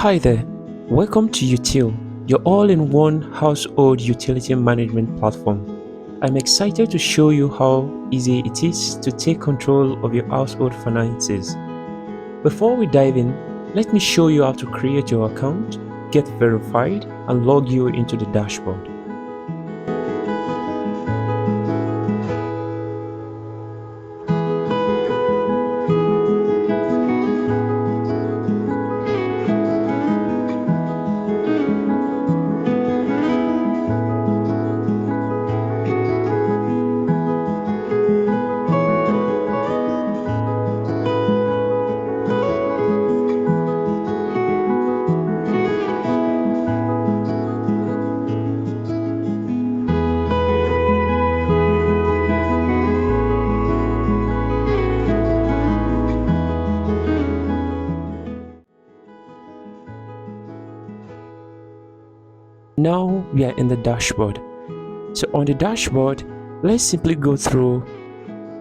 Hi there, welcome to UTIL, your all-in-one household utility management platform. I'm excited to show you how easy it is to take control of your household finances. Before we dive in, let me show you how to create your account, get verified, and log you into the dashboard. Now we are in the dashboard. So on the dashboard, let's simply go through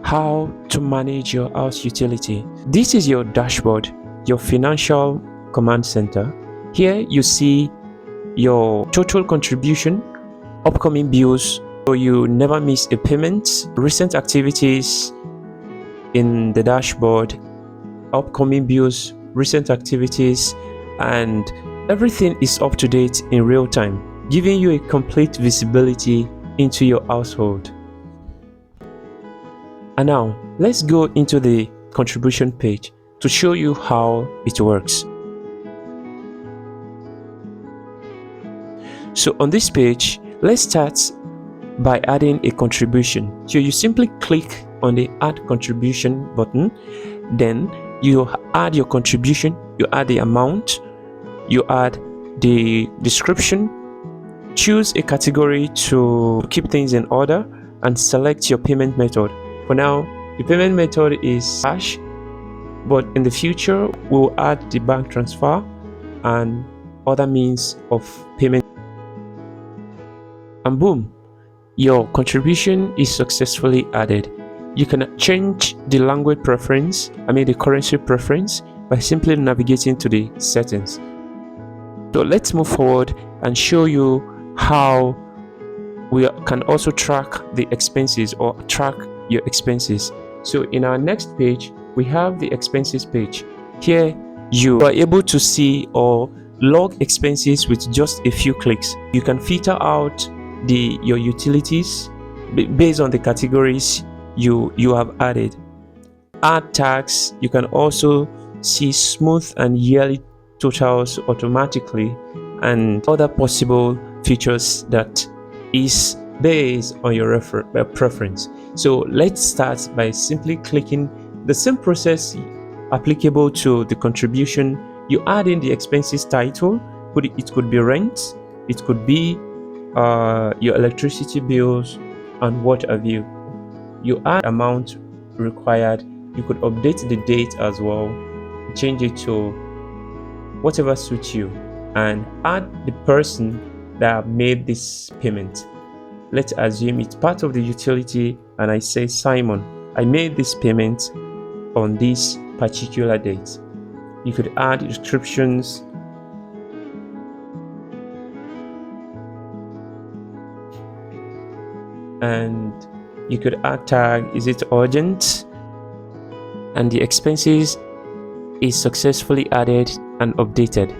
how to manage your house utility. This is your dashboard, your financial command center. Here you see your total contribution, upcoming bills, so you never miss a payment, recent activities in the dashboard, upcoming bills, recent activities, and everything is up to date in real time, giving you a complete visibility into your household. And now let's go into the contribution page to show you how it works. So on this page, let's start by adding a contribution. So you simply click on the add contribution button, then you add your contribution, you add the amount, you add the description, choose a category to keep things in order, and select your payment method. For now, the payment method is cash, but in the future we'll add the bank transfer and other means of payment. And boom, your contribution is successfully added. You can change the language preference, the currency preference, by simply navigating to the settings. So let's move forward and show you how we can also track the expenses or track your expenses. So in our next page, we have the expenses page. Here you are able to see or log expenses with just a few clicks. You can filter out your utilities based on the categories you have added. Add tax. You can also see smooth and yearly totals automatically, and other possible features that is based on your preference. So let's start by simply clicking the same process applicable to the contribution. You add in the expenses title. It could be rent, it could be your electricity bills, and what have you. You add amount required. You could update the date as well, change it to whatever suits you, and add the person that made this payment. Let's assume it's part of the utility and I say Simon, I made this payment on this particular date. You could add descriptions, and you could add tag, is it urgent? And the expenses is successfully added and updated.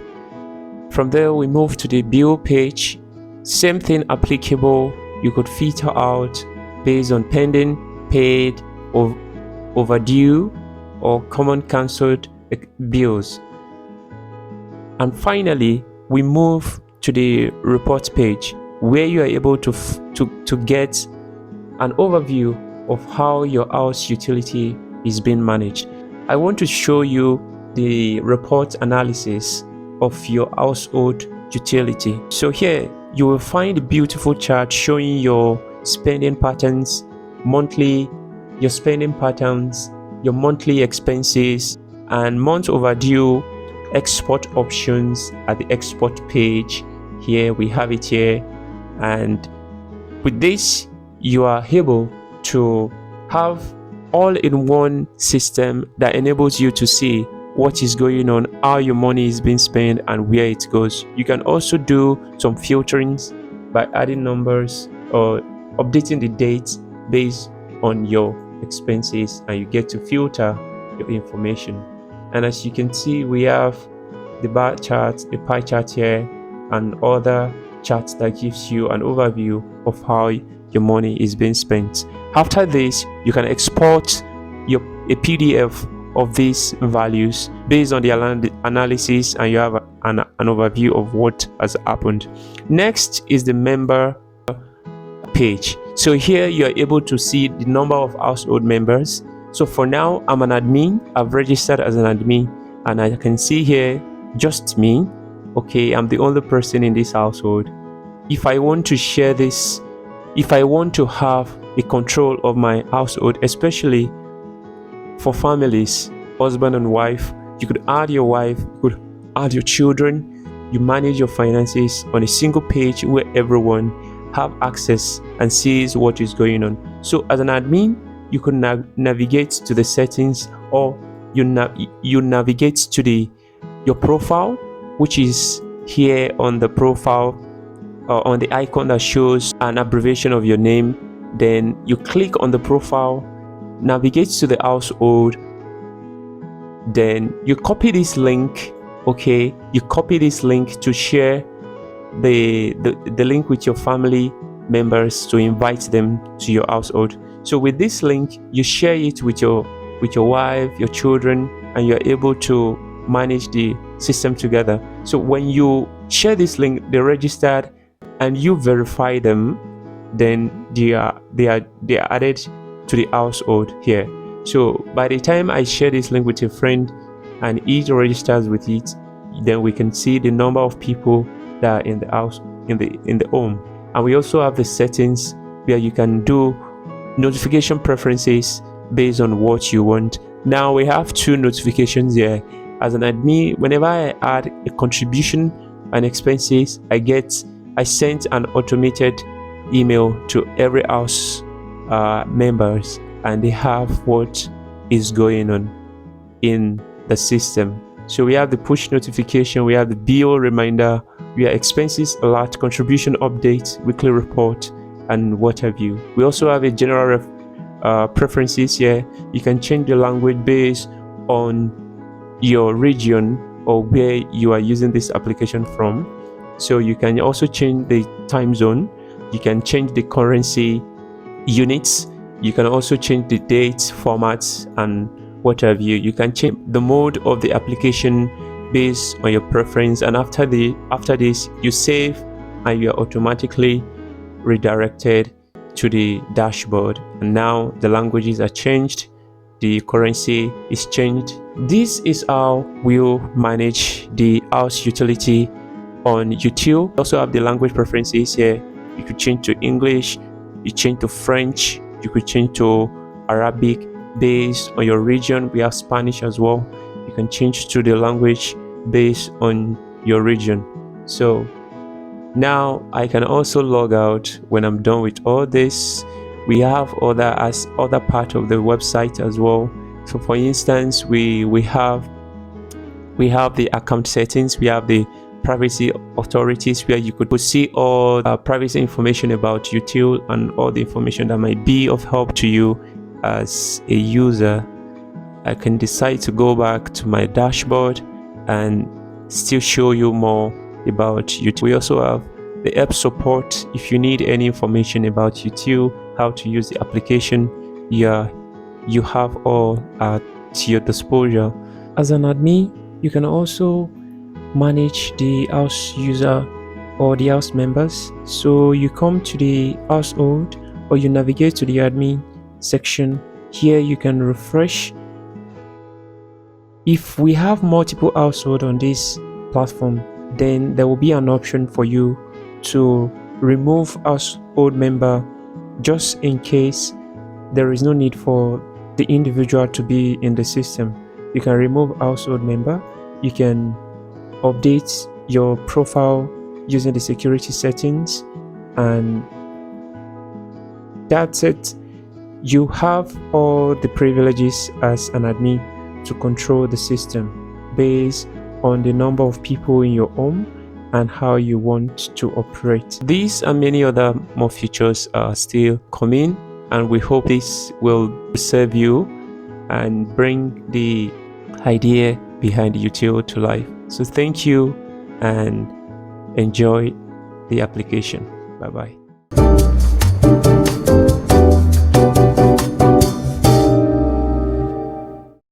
From there we move to the bill page. Same thing applicable. You could filter out based on pending, paid, or overdue, or common cancelled bills. And finally we move to the report page, where you are able to get an overview of how your house utility is being managed. I want to show you the report analysis of your household utility. So here you will find a beautiful chart showing your spending patterns, your spending patterns, your monthly expenses, and month overdue export options at the export page. Here we have it here, and with this you are able to have all-in-one system that enables you to see what is going on, how your money is being spent, and where it goes. You can also do some filterings by adding numbers or updating the dates based on your expenses, and you get to filter your information. And as you can see, we have the bar chart, the pie chart here, and other charts that gives you an overview of how your money is being spent. After this, you can export a PDF of these values based on the analysis, and you have an overview of what has happened. Next is the member page. So here you are able to see the number of household members. So for now, I'm an admin. I've registered as an admin, and I can see here just me. Okay, I'm the only person in this household. If I want to share this, if I want to have a control of my household, especially for families, husband and wife, you could add your wife, you could add your children. You manage your finances on a single page where everyone have access and sees what is going on. So as an admin, you can navigate to the settings, or you navigate to your profile, which is here on the profile, on the icon that shows an abbreviation of your name. Then you click on the profile, navigate to the household, then you copy this link. Okay, you copy this link to share the link with your family members to invite them to your household. So with this link, you share it with your wife, your children, and you're able to manage the system together. So when you share this link, they're registered and you verify them, then they are added to the household here. So by the time I share this link with a friend and he registers with it, then we can see the number of people that are in the house, in the home. And we also have the settings where you can do notification preferences based on what you want. Now we have two notifications here. As an admin, whenever I add a contribution and expenses, I sent an automated email to every house members, and they have what is going on in the system. So we have the push notification, we have the bill reminder, we have expenses alert, contribution update, weekly report, and what have you. We also have a general preferences here. You can change the language based on your region or where you are using this application from. So you can also change the time zone, you can change the currency units, you can also change the dates, formats, and what have you. You can change the mode of the application based on your preference, and after this you save and you are automatically redirected to the dashboard. And now the languages are changed, the currency is changed. This is how we'll manage the house utility on UTIL. Also have the language preferences here. You could change to English, you change to French, you could change to Arabic based on your region. We have Spanish as well. You can change to the language based on your region. So now I can also log out when I'm done with all this. We have other part of the website as well. So for instance, we have the account settings, we have the privacy authorities, where you could see all privacy information about UTIL and all the information that might be of help to you as a user. I can decide to go back to my dashboard and still show you more about UTIL. We also have the app support. If you need any information about UTIL, how to use the application, you have all at your disposal. As an admin, you can also manage the house user or the house members. So you come to the household or you navigate to the admin section. Here you can refresh. If we have multiple households on this platform, then there will be an option for you to remove household member just in case there is no need for the individual to be in the system. You can remove household member. You can update your profile using the security settings, and that's it. You have all the privileges as an admin to control the system. based on the number of people in your home and how you want to operate. These and many other more features are still coming, and we hope this will serve you and bring the idea behind UTIL to life. So thank you and enjoy the application. Bye bye.